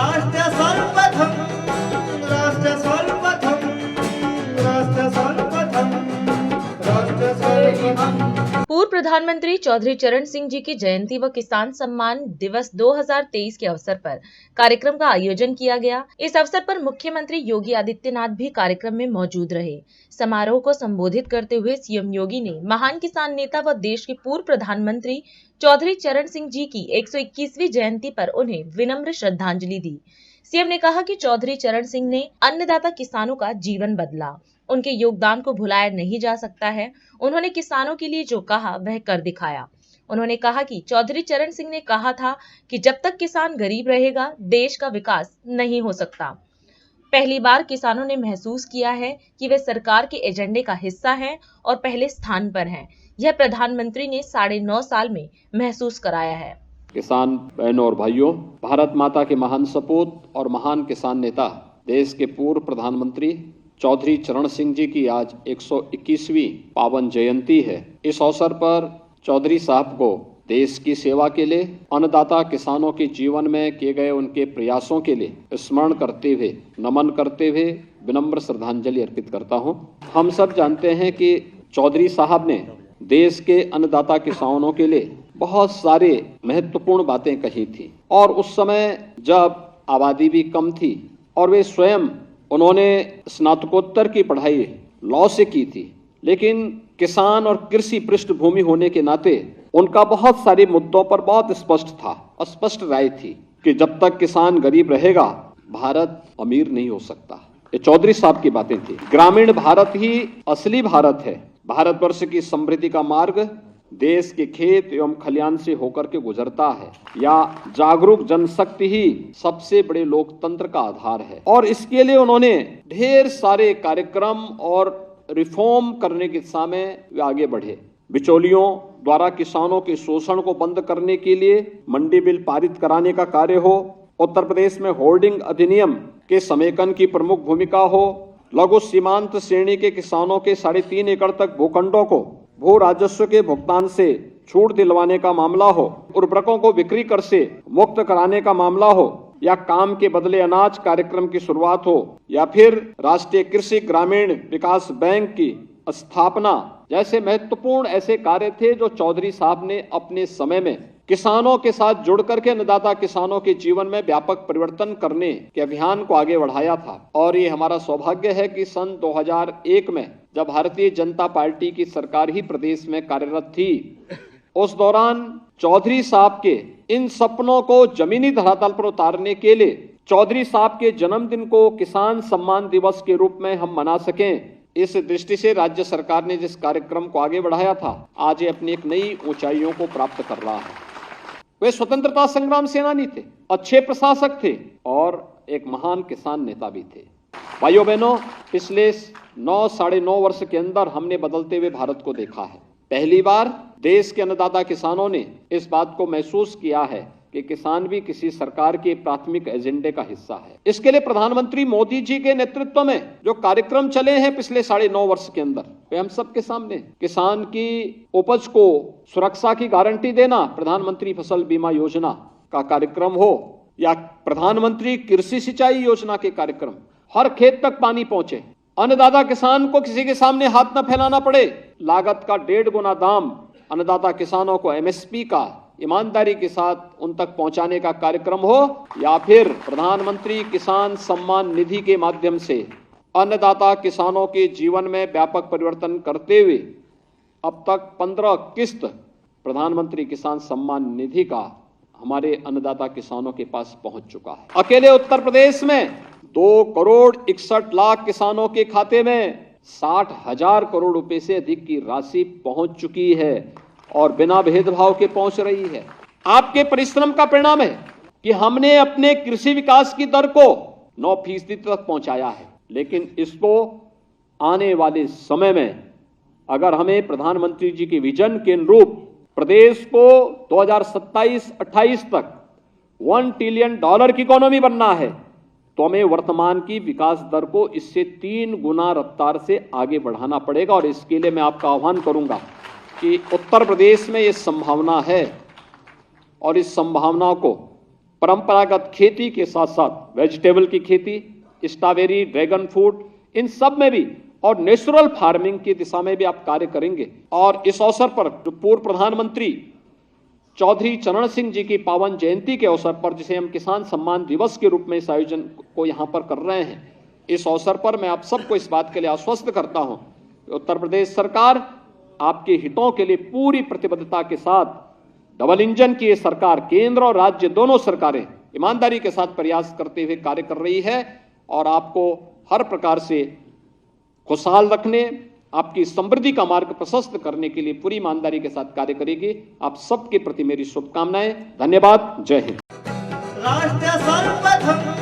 राष्ट्र सर्वप्रथम राष्ट्र सर्वप्रथम राष्ट्र सर्वप्रथम राष्ट्र सर्वप्रथम। पूर्व प्रधानमंत्री चौधरी चरण सिंह जी की जयंती व किसान सम्मान दिवस 2023 के अवसर पर कार्यक्रम का आयोजन किया गया। इस अवसर पर मुख्यमंत्री योगी आदित्यनाथ भी कार्यक्रम में मौजूद रहे। समारोह को संबोधित करते हुए सीएम योगी ने महान किसान नेता व देश के पूर्व प्रधानमंत्री चौधरी चरण सिंह जी की 121वीं जयंती पर उन्हें विनम्र श्रद्धांजलि दी। सीएम ने कहा कि चौधरी चरण सिंह ने अन्नदाता किसानों का जीवन बदला। उनके योगदान को भुलाया नहीं जा सकता है। उन्होंने किसानों के लिए जो कहा वह कर दिखाया। उन्होंने कहा कि चौधरी चरण सिंह ने कहा था कि जब तक किसान गरीब रहेगा, देश का विकास नहीं हो सकता। पहली बार किसानों ने महसूस किया है कि वे सरकार के एजेंडे का हिस्सा हैं और पहले स्थान पर हैं। यह प्रधानमंत्री ने 9.5 साल में महसूस कराया है। किसान बहनों और भाइयों, भारत माता के महान सपूत और महान किसान नेता देश के पूर्व प्रधानमंत्री चौधरी चरण सिंह जी की आज 121वीं पावन जयंती है। इस अवसर पर चौधरी साहब को देश की सेवा के लिए, अन्नदाता किसानों के जीवन में किए गए उनके प्रयासों के लिए स्मरण करते हुए, नमन करते हुए विनम्र श्रद्धांजलि अर्पित करता हूं। हम सब जानते हैं कि चौधरी साहब ने देश के अन्नदाता किसानों के लिए बहुत सारे महत्वपूर्ण बातें कही थी और उस समय जब आबादी भी कम थी और वे स्वयं उन्होंने स्नातकोत्तर की पढ़ाई लॉ से की थी, लेकिन किसान और कृषि पृष्ठभूमि होने के नाते उनका बहुत सारे मुद्दों पर बहुत स्पष्ट राय थी कि जब तक किसान गरीब रहेगा, भारत अमीर नहीं हो सकता। ये चौधरी साहब की बातें थी। ग्रामीण भारत ही असली भारत है। भारतवर्ष की समृद्धि का मार्ग देश के खेत एवं खलियान से होकर के गुजरता है, या जागरूक जनशक्ति ही सबसे बड़े लोकतंत्र का आधार है। और इसके लिए उन्होंने ढेर सारे कार्यक्रम और रिफॉर्म करने की दिशा में वे आगे बढ़े। बिचौलियों द्वारा किसानों के शोषण को बंद करने के लिए मंडी बिल पारित कराने का कार्य हो, उत्तर प्रदेश में होर्डिंग अधिनियम के समेकन की प्रमुख भूमिका हो, लघु सीमांत श्रेणी के किसानों के 3.5 एकड़ तक भूखंडों को भू राजस्व के भुगतान से छूट दिलवाने का मामला हो, उर्वरकों को बिक्री कर से मुक्त कराने का मामला हो, या काम के बदले अनाज कार्यक्रम की शुरुआत हो, या फिर राष्ट्रीय कृषि ग्रामीण विकास बैंक की स्थापना जैसे महत्वपूर्ण ऐसे कार्य थे जो चौधरी साहब ने अपने समय में किसानों के साथ जुड़ करके अन्नदाता किसानों के जीवन में व्यापक परिवर्तन करने के अभियान को आगे बढ़ाया था। और ये हमारा सौभाग्य है कि सन 2001 में जब भारतीय जनता पार्टी की सरकार ही प्रदेश में कार्यरत थी, उस दौरान चौधरी साहब के इन सपनों को जमीनी धरातल पर उतारने के लिए चौधरी साहब के जन्मदिन को किसान सम्मान दिवस के रूप में हम मना सकें, इस दृष्टि से राज्य सरकार ने जिस कार्यक्रम को आगे बढ़ाया था, आज ये अपनी एक नई ऊंचाइयों को प्राप्त कर रहा है। वे स्वतंत्रता संग्राम सेनानी थे, अच्छे प्रशासक थे और एक महान किसान नेता भी थे। भाइयों बहनों, पिछले 9-9.5 वर्ष के अंदर हमने बदलते हुए भारत को देखा है। पहली बार देश के अन्नदाता किसानों ने इस बात को महसूस किया है कि किसान भी किसी सरकार के प्राथमिक एजेंडे का हिस्सा है। इसके लिए प्रधानमंत्री मोदी जी के नेतृत्व में जो कार्यक्रम चले हैं पिछले 9.5 वर्ष के अंदर, वे हम सबके सामने किसान की उपज को सुरक्षा की गारंटी देना, प्रधानमंत्री फसल बीमा योजना का कार्यक्रम हो, या प्रधानमंत्री कृषि सिंचाई योजना के कार्यक्रम, हर खेत तक पानी पहुंचे, अन्नदाता किसान को किसी के सामने हाथ न फैलाना पड़े, लागत का 1.5 गुना दाम अन्नदाता किसानों को एमएसपी का ईमानदारी के साथ उन तक पहुंचाने का कार्यक्रम हो, या फिर प्रधानमंत्री किसान सम्मान निधि के माध्यम से अन्नदाता किसानों के जीवन में व्यापक परिवर्तन करते हुए अब तक 15 किस्त प्रधानमंत्री किसान सम्मान निधि का हमारे अन्नदाता किसानों के पास पहुंच चुका है। अकेले उत्तर प्रदेश में 2,61,00,000 किसानों के खाते में 60,000 करोड़ रुपए से अधिक की राशि पहुंच चुकी है और बिना भेदभाव के पहुंच रही है। आपके परिश्रम का परिणाम है कि हमने अपने कृषि विकास की दर को 9% तक पहुंचाया है, लेकिन इसको आने वाले समय में अगर हमें प्रधानमंत्री जी के विजन के अनुरूप प्रदेश को 2027-28 तक $1 ट्रिलियन की इकोनॉमी बनना है, तो हमें वर्तमान की विकास दर को इससे 3 गुना रफ्तार से आगे बढ़ाना पड़ेगा। और इसके लिए मैं आपका आह्वान करूंगा कि उत्तर प्रदेश में ये संभावना है और इस संभावना को परंपरागत खेती के साथ साथ वेजिटेबल की खेती, स्ट्रॉबेरी, ड्रैगन फ्रूट, इन सब में भी और नेचुरल फार्मिंग की दिशा में भी आप कार्य करेंगे। और इस अवसर पर जो पूर्व प्रधानमंत्री चौधरी चरण सिंह जी की पावन जयंती के अवसर पर, जिसे हम किसान सम्मान दिवस के रूप में इस आयोजन को यहाँ पर कर रहे हैं, इस अवसर पर मैं आप सबको इस बात के लिए आश्वस्त करता हूं कि उत्तर प्रदेश सरकार आपके हितों के लिए पूरी प्रतिबद्धता के साथ, डबल इंजन की ये सरकार, केंद्र और राज्य दोनों सरकारें ईमानदारी के साथ प्रयास करते हुए कार्य कर रही है और आपको हर प्रकार से खुशहाल रखने, आपकी समृद्धि का मार्ग प्रशस्त करने के लिए पूरी ईमानदारी के साथ कार्य करेगी। आप सबके प्रति मेरी शुभकामनाएं। धन्यवाद। जय हिंद। राष्ट्र सर्वप्रथम